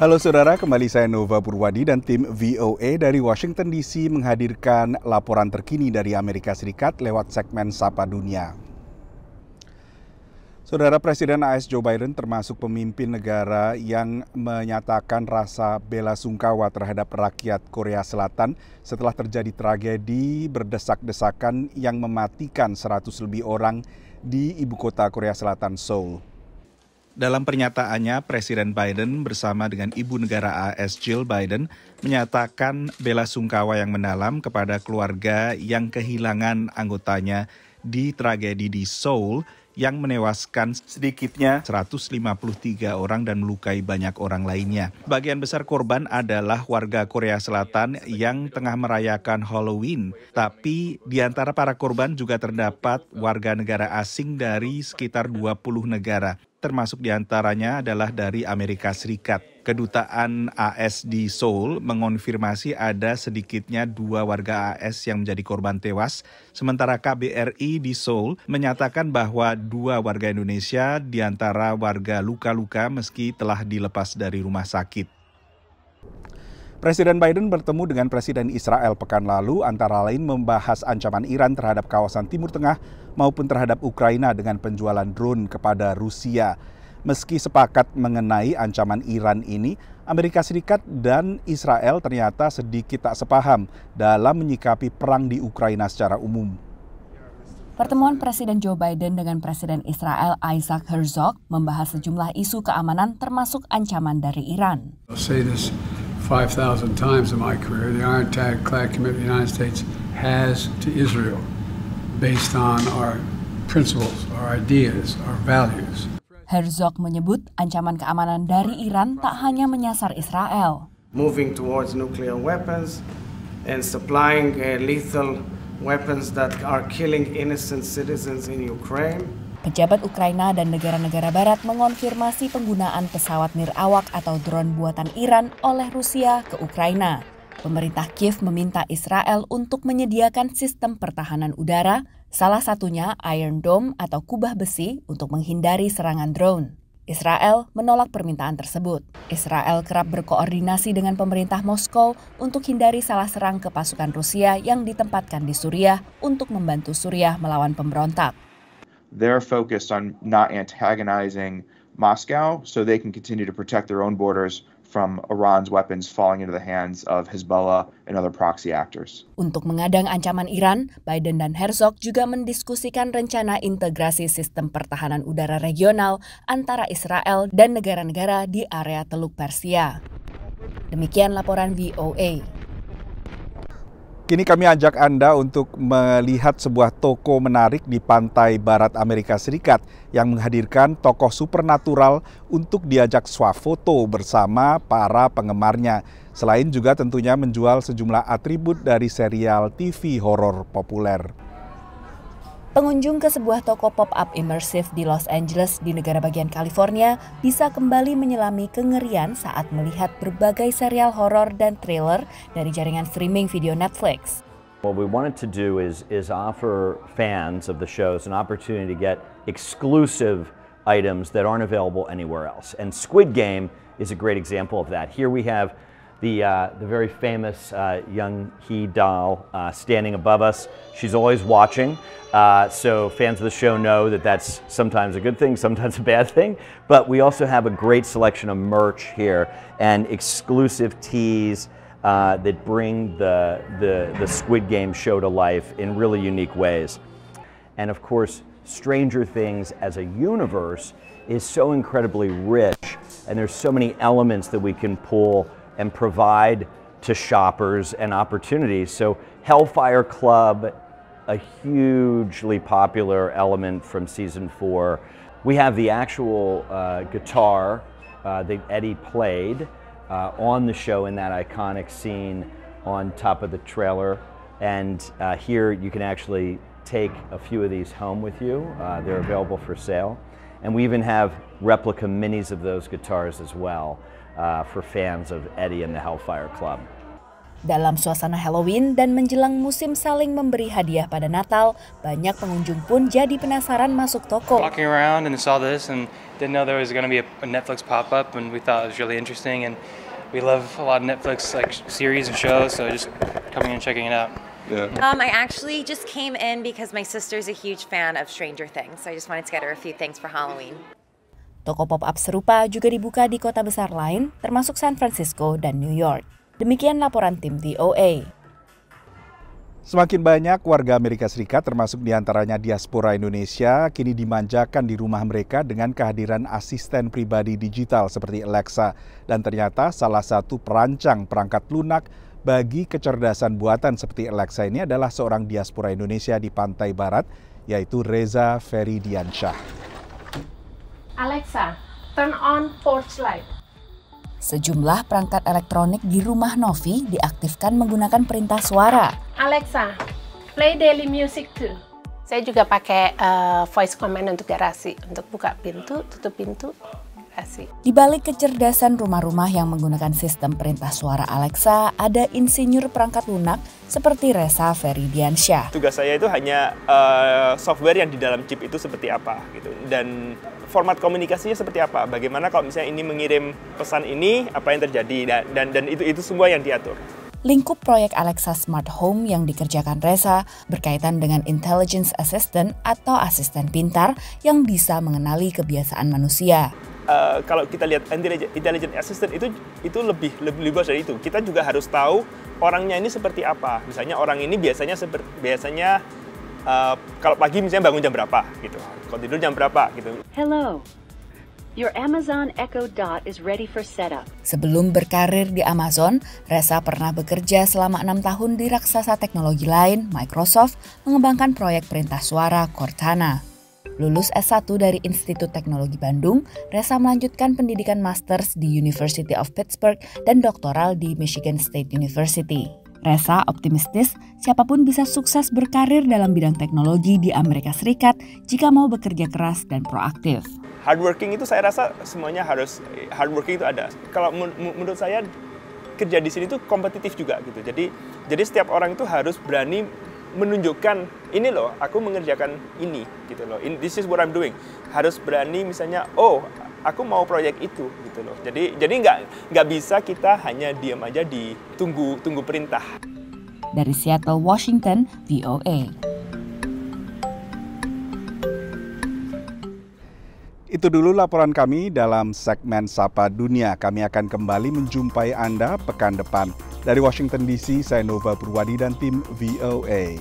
Halo saudara, kembali saya Nova Purwadi dan tim VOA dari Washington DC menghadirkan laporan terkini dari Amerika Serikat lewat segmen Sapa Dunia. Saudara, Presiden AS Joe Biden termasuk pemimpin negara yang menyatakan rasa bela sungkawa terhadap rakyat Korea Selatan setelah terjadi tragedi berdesak-desakan yang mematikan 100 lebih orang di ibu kota Korea Selatan, Seoul. Dalam pernyataannya, Presiden Biden bersama dengan Ibu Negara AS Jill Biden menyatakan bela sungkawa yang mendalam kepada keluarga yang kehilangan anggotanya di tragedi di Seoul yang menewaskan sedikitnya 153 orang dan melukai banyak orang lainnya. Bagian besar korban adalah warga Korea Selatan yang tengah merayakan Halloween. Tapi di antara para korban juga terdapat warga negara asing dari sekitar 20 negara. Termasuk diantaranya adalah dari Amerika Serikat. Kedutaan AS di Seoul mengonfirmasi ada sedikitnya 2 warga AS yang menjadi korban tewas, sementara KBRI di Seoul menyatakan bahwa 2 warga Indonesia di antara warga luka-luka meski telah dilepas dari rumah sakit. Presiden Biden bertemu dengan Presiden Israel pekan lalu, antara lain membahas ancaman Iran terhadap kawasan Timur Tengah maupun terhadap Ukraina dengan penjualan drone kepada Rusia. Meski sepakat mengenai ancaman Iran ini, Amerika Serikat dan Israel ternyata sedikit tak sepaham dalam menyikapi perang di Ukraina secara umum. Pertemuan Presiden Joe Biden dengan Presiden Israel Isaac Herzog membahas sejumlah isu keamanan termasuk ancaman dari Iran. 5,000 times in my career, the Iron-Clad Commitment of the United States has to Israel based on our principles, our ideas, our values. Herzog menyebut ancaman keamanan dari Iran tak hanya menyasar Israel. Moving towards nuclear weapons and supplying lethal weapons that are killing innocent citizens in Ukraine. Pejabat Ukraina dan negara-negara barat mengonfirmasi penggunaan pesawat nirawak atau drone buatan Iran oleh Rusia ke Ukraina. Pemerintah Kiev meminta Israel untuk menyediakan sistem pertahanan udara, salah satunya Iron Dome atau kubah besi untuk menghindari serangan drone. Israel menolak permintaan tersebut. Israel kerap berkoordinasi dengan pemerintah Moskow untuk hindari salah serang ke pasukan Rusia yang ditempatkan di Suriah untuk membantu Suriah melawan pemberontak. They're focused on not antagonizing Moscow so they can continue to protect their own borders from Iran's weapons falling into the hands of Hezbollah and other proxy actors. Untuk mengadang ancaman Iran, Biden dan Herzog juga mendiskusikan rencana integrasi sistem pertahanan udara regional antara Israel dan negara-negara di area Teluk Persia. Demikian laporan VOA. Kini kami ajak Anda untuk melihat sebuah toko menarik di pantai barat Amerika Serikat yang menghadirkan tokoh supernatural untuk diajak swafoto bersama para penggemarnya. Selain juga tentunya menjual sejumlah atribut dari serial TV horor populer. Pengunjung ke sebuah toko pop-up imersif di Los Angeles di negara bagian California bisa kembali menyelami kengerian saat melihat berbagai serial horor dan thriller dari jaringan streaming video Netflix. What we wanted to do is offer fans of the shows an opportunity to get exclusive items that aren't available anywhere else. And Squid Game is a great example of that. Here we have the very famous Young Hee doll standing above us. She's always watching, so fans of the show know that that's sometimes a good thing, sometimes a bad thing. But we also have a great selection of merch here and exclusive teas that bring the Squid Game show to life in really unique ways. And of course, Stranger Things as a universe is so incredibly rich, and there's so many elements that we can pull and provide to shoppers and opportunities. So Hellfire Club, a hugely popular element from season 4. We have the actual guitar that Eddie played on the show in that iconic scene on top of the trailer. And here you can actually take a few of these home with you. They're available for sale. And we even have replica minis of those guitars as well for fans of Eddie and the Hellfire Club. Dalam suasana Halloween dan menjelang musim saling memberi hadiah pada Natal, banyak pengunjung pun jadi penasaran masuk toko. Walking around and saw this and didn't know there was going to be a Netflix pop-up, and we thought it was really interesting, and we love a lot of Netflix series and shows, so just coming and checking it out. Yeah. I actually just came in because my sister's a huge fan of Stranger Things, so I just wanted to get her a few things for Halloween. Toko pop-up serupa juga dibuka di kota besar lain, termasuk San Francisco dan New York. Demikian laporan tim VOA. Semakin banyak warga Amerika Serikat, termasuk diantaranya diaspora Indonesia, kini dimanjakan di rumah mereka dengan kehadiran asisten pribadi digital seperti Alexa. Dan ternyata salah satu perancang perangkat lunak bagi kecerdasan buatan seperti Alexa ini adalah seorang diaspora Indonesia di Pantai Barat, yaitu Reza Feridiansyah. Alexa, turn on porch light. Sejumlah perangkat elektronik di rumah Novi diaktifkan menggunakan perintah suara. Alexa, play daily music too. Saya juga pakai voice command untuk garasi, untuk buka pintu, tutup pintu, garasi. Di balik kecerdasan rumah-rumah yang menggunakan sistem perintah suara Alexa, ada insinyur perangkat lunak seperti Reza Feridiansyah. Tugas saya itu hanya software yang di dalam chip itu seperti apa gitu, dan format komunikasinya seperti apa, bagaimana kalau misalnya ini mengirim pesan ini, apa yang terjadi, dan itu semua yang diatur. Lingkup proyek Alexa Smart Home yang dikerjakan Reza berkaitan dengan Intelligence Assistant atau asisten pintar yang bisa mengenali kebiasaan manusia. Kalau kita lihat Intelligence Assistant itu lebih luas dari itu. Kita juga harus tahu orangnya ini seperti apa. Misalnya orang ini biasanya kalau pagi misalnya bangun jam berapa gitu, kalau tidur jam berapa gitu. Hello, your Amazon Echo Dot is ready for setup. Sebelum berkarir di Amazon, Reza pernah bekerja selama 6 tahun di raksasa teknologi lain, Microsoft, mengembangkan proyek perintah suara Cortana. Lulus S1 dari Institut Teknologi Bandung, Reza melanjutkan pendidikan Masters di University of Pittsburgh dan doktoral di Michigan State University. Reza optimistis siapapun bisa sukses berkarir dalam bidang teknologi di Amerika Serikat jika mau bekerja keras dan proaktif. Hardworking itu saya rasa semuanya harus, hardworking itu ada. Kalau menurut saya kerja di sini itu kompetitif juga gitu. Jadi setiap orang itu harus berani menunjukkan ini loh, aku mengerjakan ini gitu loh. This is what I'm doing. Harus berani misalnya, oh aku mau proyek itu gitu loh. Jadi nggak bisa kita hanya diam aja tunggu perintah. Dari Seattle, Washington, VOA. Itu dulu laporan kami dalam segmen Sapa Dunia. Kami akan kembali menjumpai Anda pekan depan. Dari Washington DC, saya Nova Purwadi dan tim VOA.